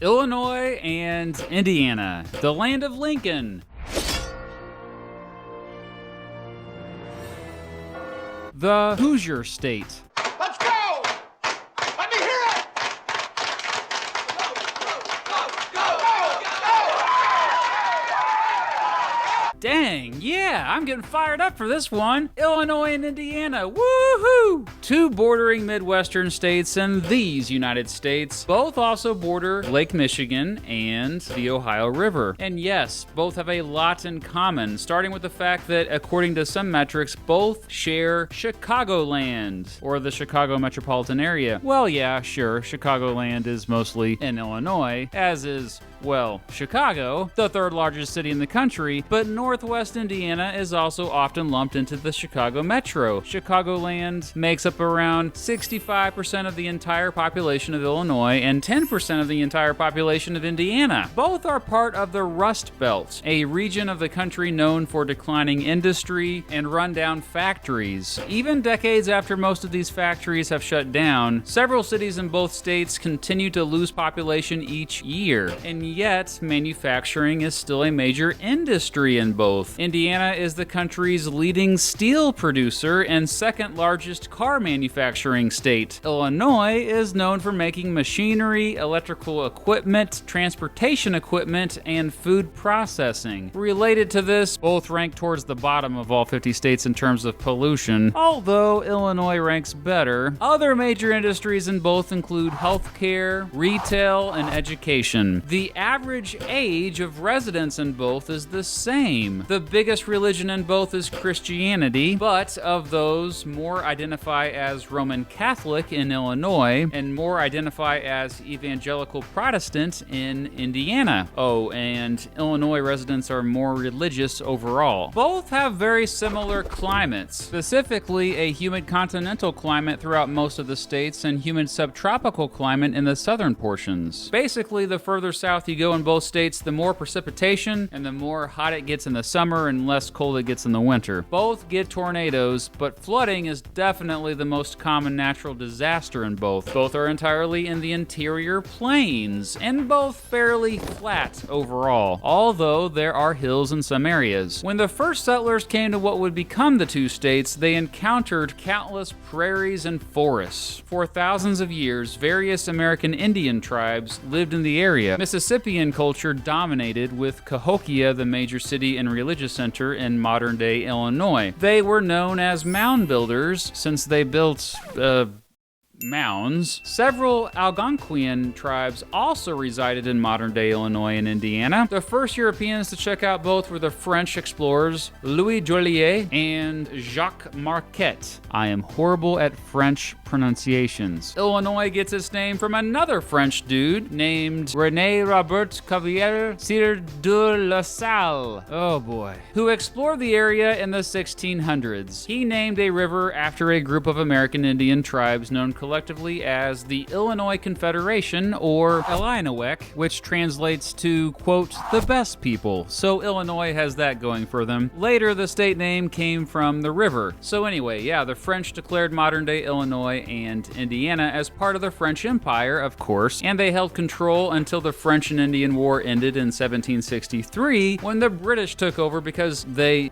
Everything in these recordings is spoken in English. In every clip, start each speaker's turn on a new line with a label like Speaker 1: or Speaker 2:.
Speaker 1: Illinois and Indiana, the land of Lincoln. The Hoosier State.
Speaker 2: Let's go! Let me hear it!
Speaker 1: Dang, yeah, I'm getting fired up for this one. Illinois and Indiana, woohoo! Two bordering Midwestern states in these United States. Both also border Lake Michigan and the Ohio River. And yes, both have a lot in common, starting with the fact that, according to some metrics, both share Chicagoland, or the Chicago metropolitan area. Well, yeah, sure, Chicagoland is mostly in Illinois, as is, well, Chicago, the third largest city in the country, but Northwest Indiana is also often lumped into the Chicago metro. Chicagoland makes up around 65% of the entire population of Illinois and 10% of the entire population of Indiana. Both are part of the Rust Belt, a region of the country known for declining industry and rundown factories. Even decades after most of these factories have shut down, several cities in both states continue to lose population each year, and yet manufacturing is still a major industry in both. Indiana is the country's leading steel producer and second largest car manufacturing state. Illinois is known for making machinery, electrical equipment, transportation equipment, and food processing. Related to this, both rank towards the bottom of all 50 states in terms of pollution, although Illinois ranks better. Other major industries in both include healthcare, retail, and education. The average age of residents in both is the same. The biggest religion in both is Christianity, but of those, more identify as Roman Catholic in Illinois and more identify as Evangelical Protestant in Indiana. Oh, and Illinois residents are more religious overall. Both have very similar climates, specifically a humid continental climate throughout most of the states and humid subtropical climate in the southern portions. Basically, the further south you go in both states, the more precipitation and the more hot it gets in the summer and less cold it gets in the winter. Both get tornadoes, but flooding is definitely the most common natural disaster in both. Both are entirely in the interior plains, and both fairly flat overall, although there are hills in some areas. When the first settlers came to what would become the two states, they encountered countless prairies and forests. For thousands of years, various American Indian tribes lived in the area. Mississippian culture dominated, with Cahokia the major city and religious center in modern-day Illinois. They were known as mound builders since they built, mounds. Several Algonquian tribes also resided in modern-day Illinois and Indiana. The first Europeans to check out both were the French explorers Louis Joliet and Jacques Marquette. I am horrible at French pronunciations. Illinois gets its name from another French dude named René Robert Cavalier Sire de la Salle, oh boy, who explored the area in the 1600s. He named a river after a group of American Indian tribes known collectively as the Illinois Confederation, or Illinois, which translates to, quote, the best people. So Illinois has that going for them. Later, the state name came from the river. So anyway, yeah, the French declared modern-day Illinois and Indiana as part of the French Empire, of course, and they held control until the French and Indian War ended in 1763, when the British took over because they,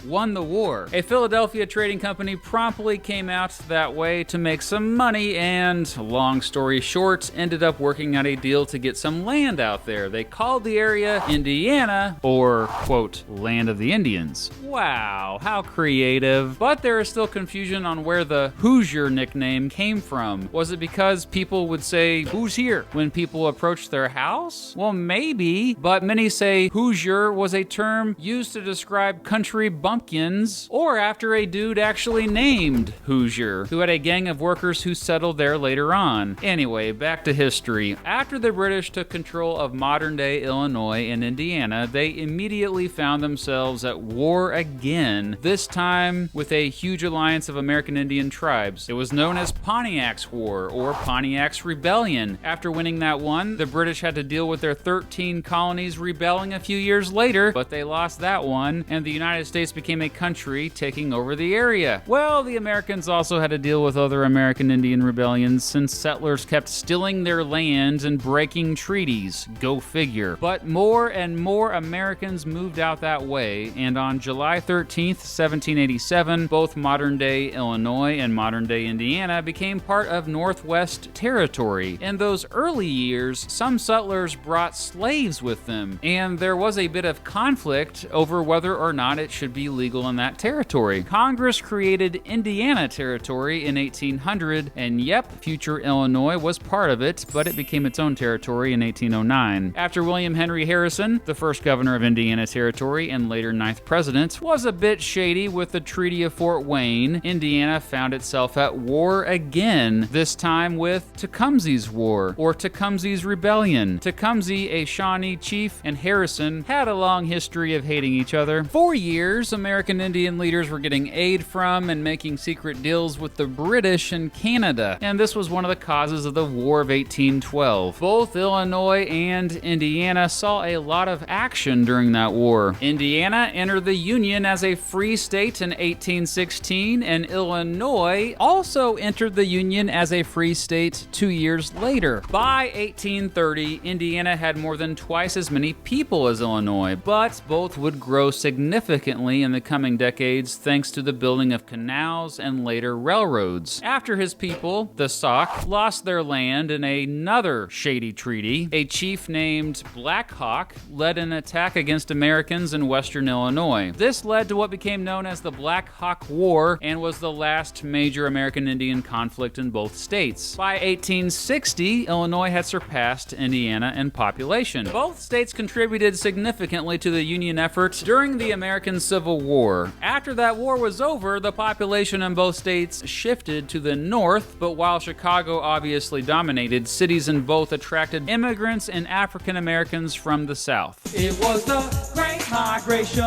Speaker 1: won the war. A Philadelphia trading company promptly came out that way to make some money and, long story short, ended up working out a deal to get some land out there. They called the area Indiana, or, quote, land of the Indians. Wow, how creative. But there is still confusion on where the Hoosier nickname came from. Was it because people would say, "Who's here?" when people approached their house? Well, maybe, but many say Hoosier was a term used to describe country bumpkins, or after a dude actually named Hoosier, who had a gang of workers who settled there later on. Anyway, back to history. After the British took control of modern-day Illinois and Indiana, they immediately found themselves at war again, this time with a huge alliance of American Indian tribes. It was known as Pontiac's War, or Pontiac's Rebellion. After winning that one, the British had to deal with their 13 colonies rebelling a few years later, but they lost that one, and the United States became a country taking over the area. Well, the Americans also had to deal with other American Indian rebellions since settlers kept stealing their lands and breaking treaties. Go figure. But more and more Americans moved out that way, and on July 13th, 1787, both modern-day Illinois and modern-day Indiana became part of Northwest Territory. In those early years, some settlers brought slaves with them, and there was a bit of conflict over whether or not it should be legal in that territory. Congress created Indiana Territory in 1800, and yep, future Illinois was part of it, but it became its own territory in 1809. After William Henry Harrison, the first governor of Indiana Territory and later 9th president, was a bit shady with the Treaty of Fort Wayne, Indiana found itself at war again, this time with Tecumseh's War, or Tecumseh's Rebellion. Tecumseh, a Shawnee chief, and Harrison had a long history of hating each other. For years, American Indian leaders were getting aid from and making secret deals with the British and Canada, and this was one of the causes of the War of 1812. Both Illinois and Indiana saw a lot of action during that war. Indiana entered the Union as a free state in 1816, and Illinois also entered the Union as a free state 2 years later. By 1830, Indiana had more than twice as many people as Illinois, but both would grow significantly in the coming decades thanks to the building of canals and later railroads. After his people, the Sauk, lost their land in another shady treaty, a chief named Black Hawk led an attack against Americans in western Illinois. This led to what became known as the Black Hawk War and was the last major American Indian conflict in both states. By 1860, Illinois had surpassed Indiana in population. Both states contributed significantly to the Union effort during the American Civil War. After that war was over, the population in both states shifted to the north, but while Chicago obviously dominated, cities in both attracted immigrants and African Americans from the south.
Speaker 3: It was the Great Migration.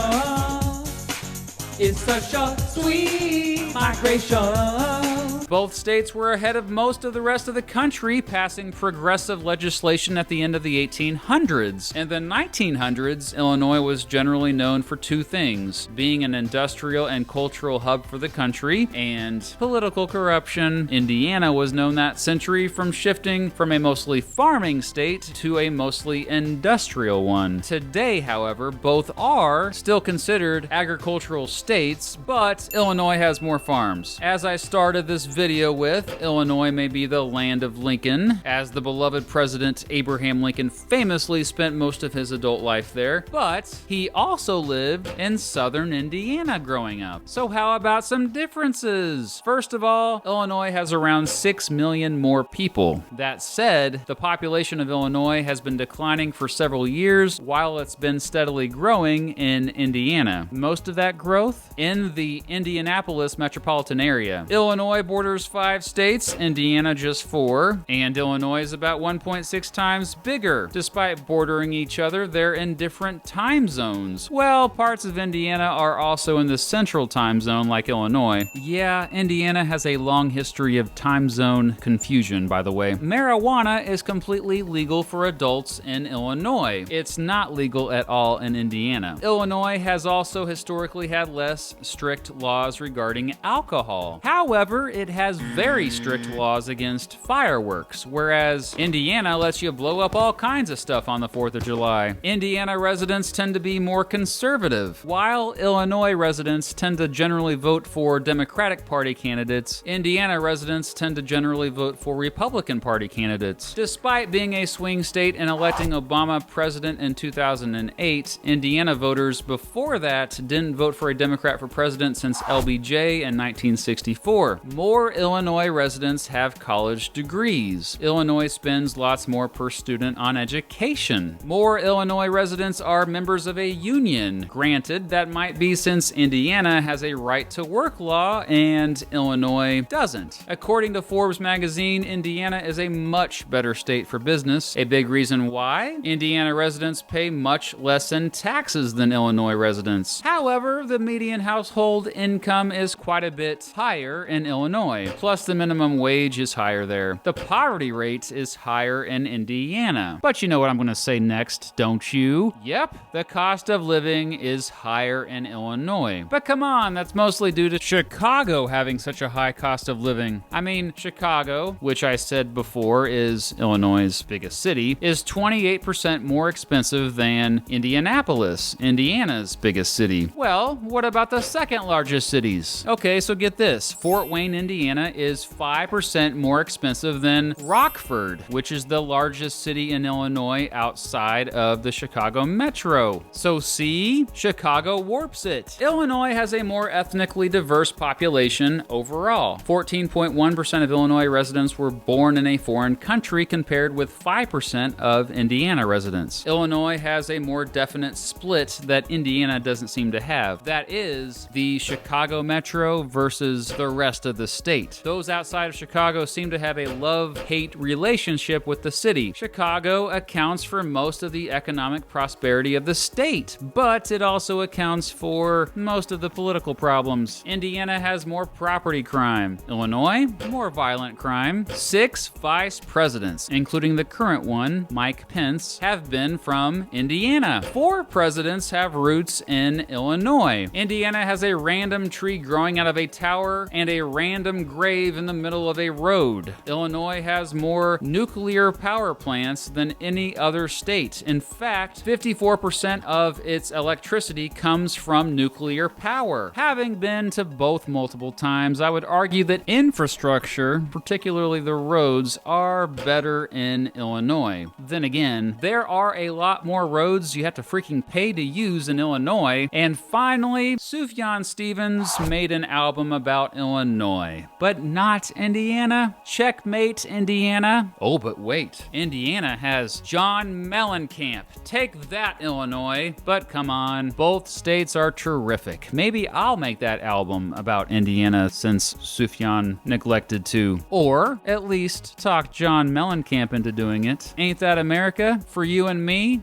Speaker 3: It's such a sweet migration.
Speaker 1: Both states were ahead of most of the rest of the country, passing progressive legislation at the end of the 1800s. In the 1900s, Illinois was generally known for two things: being an industrial and cultural hub for the country, and political corruption. Indiana was known that century from shifting from a mostly farming state to a mostly industrial one. Today, however, both are still considered agricultural states, but Illinois has more farms. As I started this video with, Illinois may be the land of Lincoln, as the beloved President Abraham Lincoln famously spent most of his adult life there, but he also lived in southern Indiana growing up. So how about some differences? First of all, Illinois has around 6 million more people. That said, the population of Illinois has been declining for several years while it's been steadily growing in Indiana. Most of that growth in the Indianapolis metropolitan area. Illinois borders 5 states, Indiana just 4, and Illinois is about 1.6 times bigger. Despite bordering each other, they're in different time zones. Well, parts of Indiana are also in the central time zone like Illinois. Yeah, Indiana has a long history of time zone confusion, by the way. Marijuana is completely legal for adults in Illinois. It's not legal at all in Indiana. Illinois has also historically had less strict laws regarding alcohol. However, it has very strict laws against fireworks, whereas Indiana lets you blow up all kinds of stuff on the 4th of July. Indiana residents tend to be more conservative. While Illinois residents tend to generally vote for Democratic Party candidates, Indiana residents tend to generally vote for Republican Party candidates. Despite being a swing state and electing Obama president in 2008, Indiana voters before that didn't vote for a Democrat for president since LBJ in 1964. More Illinois residents have college degrees. Illinois spends lots more per student on education. More Illinois residents are members of a union. Granted, that might be since Indiana has a right-to-work law and Illinois doesn't. According to Forbes magazine, Indiana is a much better state for business. A big reason why? Indiana residents pay much less in taxes than Illinois residents. However, the median household income is quite a bit higher in Illinois. Illinois. Plus, the minimum wage is higher there. The poverty rate is higher in Indiana. But you know what I'm going to say next, don't you? Yep, the cost of living is higher in Illinois. But come on, that's mostly due to Chicago having such a high cost of living. I mean, Chicago, which I said before is Illinois' biggest city, is 28% more expensive than Indianapolis, Indiana's biggest city. Well, what about the second largest cities? Okay, so get this. Fort Wayne, Indiana is 5% more expensive than Rockford, which is the largest city in Illinois outside of the Chicago metro. So see, Chicago warps it. Illinois has a more ethnically diverse population overall. 14.1% of Illinois residents were born in a foreign country compared with 5% of Indiana residents. Illinois has a more definite split that Indiana doesn't seem to have. That is the Chicago metro versus the rest of the state. Those outside of Chicago seem to have a love-hate relationship with the city. Chicago accounts for most of the economic prosperity of the state, but it also accounts for most of the political problems. Indiana has more property crime. Illinois, more violent crime. 6 vice presidents, including the current one, Mike Pence, have been from Indiana. 4 presidents have roots in Illinois. Indiana has a random tree growing out of a tower and a random grave in the middle of a road. Illinois has more nuclear power plants than any other state. In fact, 54% of its electricity comes from nuclear power. Having been to both multiple times, I would argue that infrastructure, particularly the roads, are better in Illinois. Then again, there are a lot more roads you have to freaking pay to use in Illinois. And finally, Sufjan Stevens made an album about Illinois, but not Indiana. Checkmate, Indiana. Oh, but wait. Indiana has John Mellencamp. Take that, Illinois. But come on, both states are terrific. Maybe I'll make that album about Indiana since Sufjan neglected to. Or at least talk John Mellencamp into doing it. Ain't that America for you and me?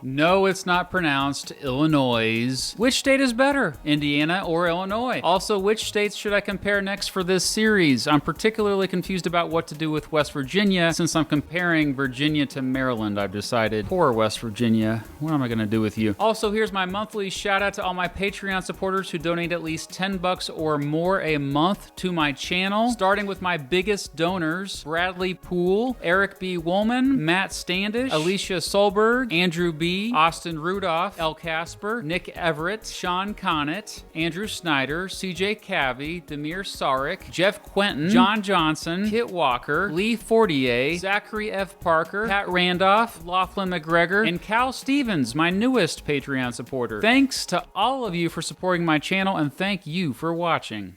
Speaker 1: No, it's not pronounced Illinois. Which state is better, Indiana or Illinois? Also, which states should I compare next for this series? I'm particularly confused about what to do with West Virginia since I'm comparing Virginia to Maryland, I've decided. Poor West Virginia. What am I gonna do with you? Also, here's my monthly shout out to all my Patreon supporters who donate at least $10 or more a month to my channel, starting with my biggest donors, Bradley Poole, Eric B. Woolman, Matt Standish, Alicia Solberg, Andrew B., Austin Rudolph, El Casper, Nick Everett, Sean Connett, Andrew Snyder, CJ Cavey, Demir Sarek, Jeff Quentin, John Johnson, Kit Walker, Lee Fortier, Zachary F. Parker, Pat Randolph, Laughlin McGregor, and Cal Stevens, my newest Patreon supporter. Thanks to all of you for supporting my channel, and thank you for watching.